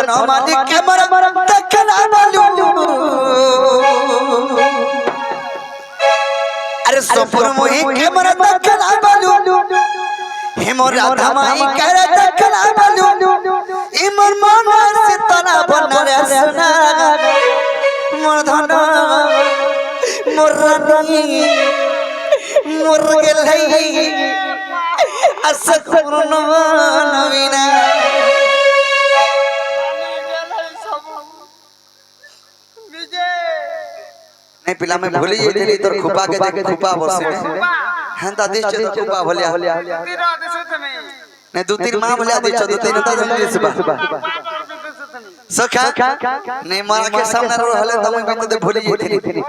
ধন মালিক কেমন দেখলা বলু আরে সফর মোহি কেমন দেখলা বলু হেমর রাধা মাই করে দেখলা বলু ইমর মন সিতনা বনরে সোনা মোর ধন মোর রানী মোর গেলাই असकूर्ण नवीना नहीं पिला मैं भूली गेली तोर खुपा के देख खुपा बसे हां दादी छ तो खुपा भलिया नहीं दो तीन मां भलिया दे छ दो तीन ता जल्दी से बा सखा नहीं मां के सामने रो हले त मैं तो भूली गेली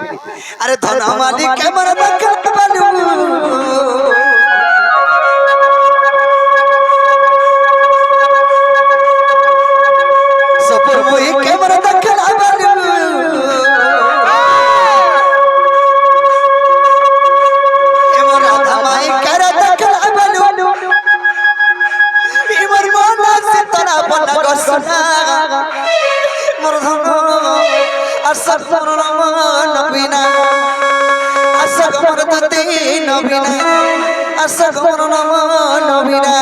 अरे धन मालिक के मर बकल बालू सफर मोही कैमरा दखला बालू एमर राधा माई कर दखला बालू इमर मोना से तना बना गसना मोर धन असफर नबीना असफर दते नबीना असफर नबीना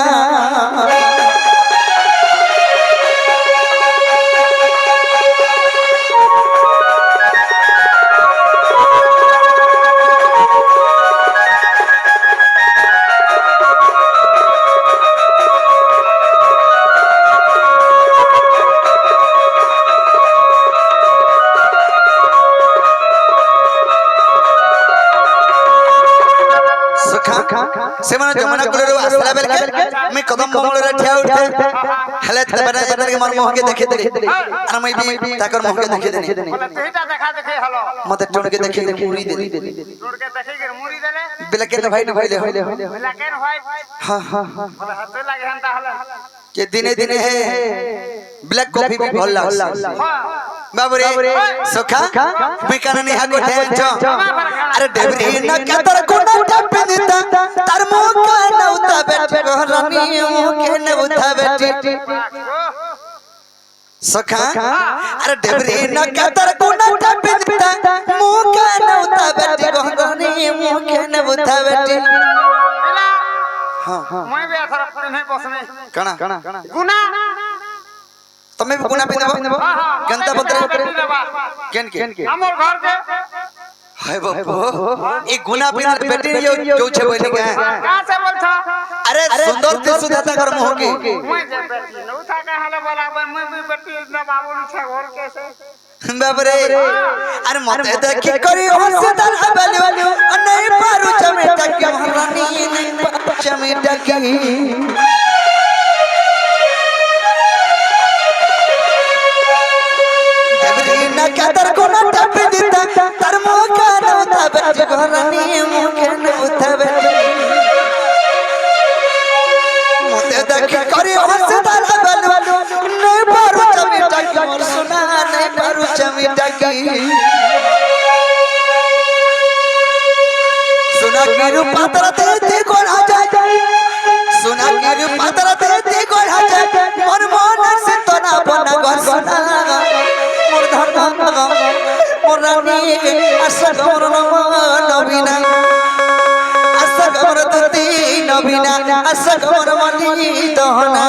सेमन जमना करे असला बेल के मैं कदम बंगलो रे ठिया उठे हले तबना जतर के मन मोह के देखे दे और मैं भी ताकर मोह के देखे दे मतलब तेटा देखा देखे हलो मत टोड़ के देखे मुरी दे टोड़ के देखे के मुरी देले बेल के भाई न भाई ले बेल के भाई हां हां हां मतलब हाथ लागे हंता हला के दिने दिने है ब्लैक कॉफी भी भल लाग बाबरे सोखा बिकाने हा गोठे छ अरे देवरी न कतर कोना टपे देता तार मोका नउता बेटी गहरानी मोके नउता बेटी सोखा अरे देवरी न कतर कोना टपे देता मोका नउता बेटी गहरानी मोके नउता बेटी हां मैं भी असर नहीं बसने कणा गुना तमे भी गुना पे देबो गंता पत्र केन के हमर घर के हाय बाबू ई गुना पे बेटी जो छे बोले के कहां से बोलछा अरे सुंदर ते सुधाता घर मोह के मैं बेटी न उठा के हाले बराबर मैं भी बेटी न बाबू छे घर के से बाबरे अरे मते देखि करी हंसदार हबले नहीं पारू चमेटा के महारानी नहीं चमेटा की न कदर को न टपे देता तर मोका नउता बेटी गहरानी मोके नउता बेटी मते देख करी हंसदार हबले नहीं पारू चमेटा की मोर सुना नहीं पारू चमेटा की सुना की रूप पात्र ते कोढ़ा जाए सुना की रूप पात्र ते कोढ़ा जाए मोर मन से तना बना गसना मोर धन मोर रानी असगौर नबीना असगौर दती नबीना असगौर मनी दहना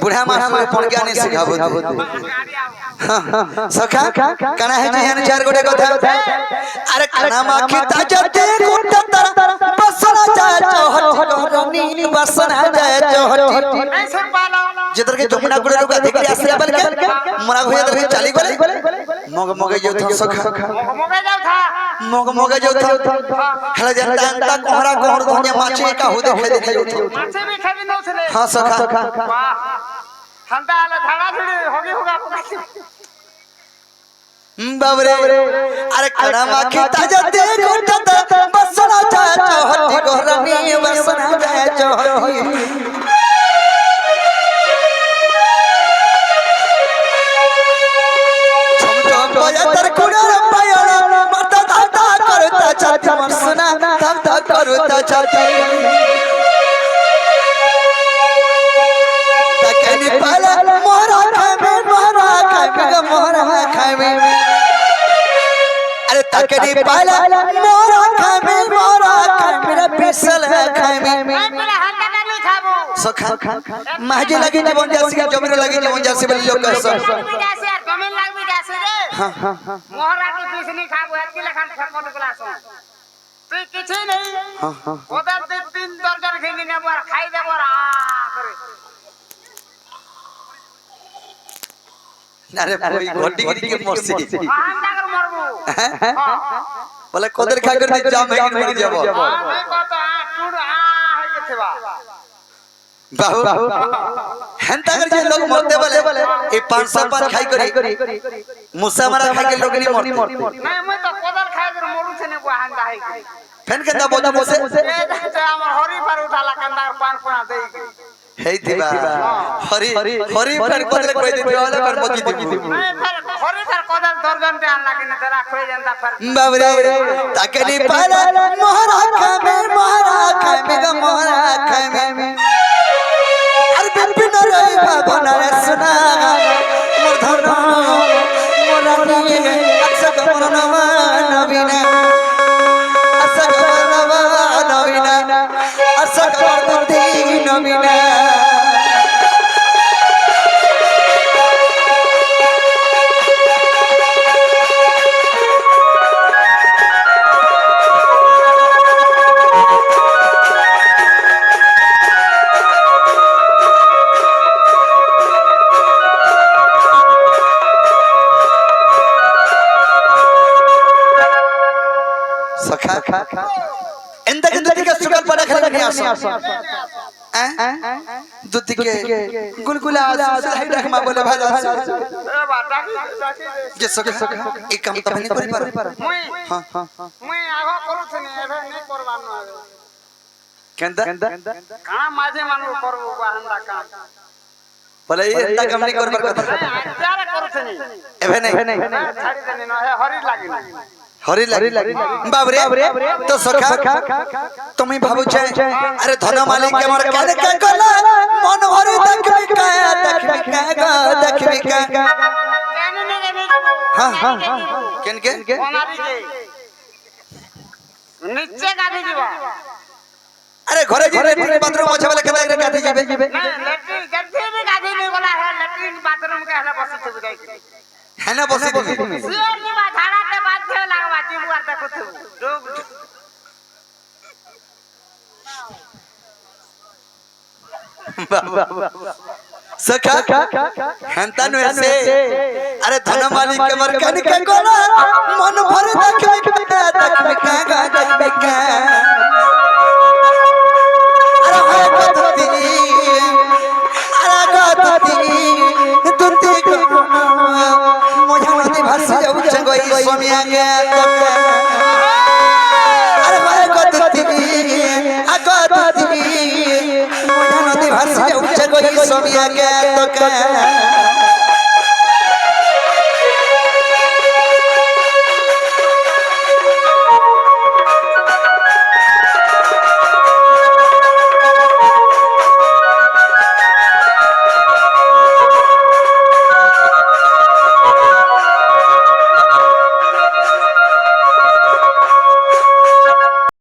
बुढ़ा मास्टर पढ़ के आने सिखाबो सखा कना है जहन चार गोटे कथा अरे कना माखी ताजते गोटा तारा बसना जाए चौहट गहरानी बसना जाए चौहट जिधर के जमुना गुड़े लोग अधिक आसे बल के मरा होया तर चाली गले मग मगे जो था सखा मग मगे जो था हला जनता अंता कोहरा कोहर दुनिया माछी का हो देखे देखे जो था माछी भी खाबी न छले हां सखा वाह हंता आले धाड़ा धड़ी होगी होगा बाबरे अरे कड़ा माखी ताजा देखो চাচাই তাকে পালা মোরা খাবে গো মোরা খাবে अरे तकनी पाला मोरा खामे रे पिसल खामे सखा माजे लगी जीवन जासी जमीन लगी जीवन जासी बोली लोग कहसो जासी यार जमीन लागबी जासी रे हां मोहरा के बीस नहीं खाबो हर की लखन ठको क्लास তুই কিছু নেই ওদের তিন দরকার খেয়ে নেব আর খাই দেব আর করে अरे कोई घोटी गिरी के मरसी हां डागर मरबो बोले कोदर खा कर जाम है कि मर जाबो मैं कहता टूड है के थेबा बाहु हंता कर जे लोग मरते बोले ए 500 पर खाई करी मुसा मारा खा के लोग नहीं मरते नहीं मैं तो कोदर खाई कर मरु छने वो हंदा है फेन के दबो दबो से हमर हरी पर उठाला कंदार पान पुना देई हेई थिबा हरी पर कोदर कोई दे वाला पर मोती दी नहीं फिर हरी पर कोदर दर्जन पे आन लागे न तेरा खोई जानता फिर बाबरे ताके नहीं पाला मोहरा खामे ग मोहरा खामे अरे बिपिन रे बाबा रे सुना मूर्धन मोरानी अक्षक मोरनवा नवीना अक्षक मोरनवा नवीना अक्षक मोरदी नवीना ಎಂದಕ್ಕೆ ದುತ್ತಿಗೆ ಸುಗಲ್ ಪಡ ಖಲನಿ ಆಸೋ ದುತ್ತಿಗೆ ಗುಲ್ಗುಲ ಸೈಡ್ ರಖಮಾ बोले ভালো আছে ए बाटा যে সখা এই কাম তো नहीं करी पर हां मुई आगो करू छनी एबे नहीं करबान न केंदा काना माजे मानु करबो बाहंदा काम बोले ये एंदा काम नहीं करबर कथा त्यारे करू छनी एबे नहीं छाड़ी देनी न है हरी लागी हरी लगी बाबरे तो सखा तुम्हें भाबु छे अरे धन मालिक के मार काने का गला मन भरी देखबी का केने ने हां केन के कोनारी के नीचे गाड़ी जीवा अरे घरे जी लेट्रिन बाथरूम আছে বলে কেন রে গাদি যাবে लेट्रिन गड्ढे में गाड़ी नहीं बोला है लेट्रिन बाथरूम के हला बस छबी जाई है ना बसी दी सियर की बात धारा के बात थे लागवा जीव आर देखो तू सखा हंता नु ऐसे अरे धन मालिक के मर कन के कोला मन भर देखबी का अरे है कथती दुती को मोझा नदी भासी जाऊ जंगई सोमिया के अरे है कथती मोझा नदी भासी जाऊ जंगई सोमिया के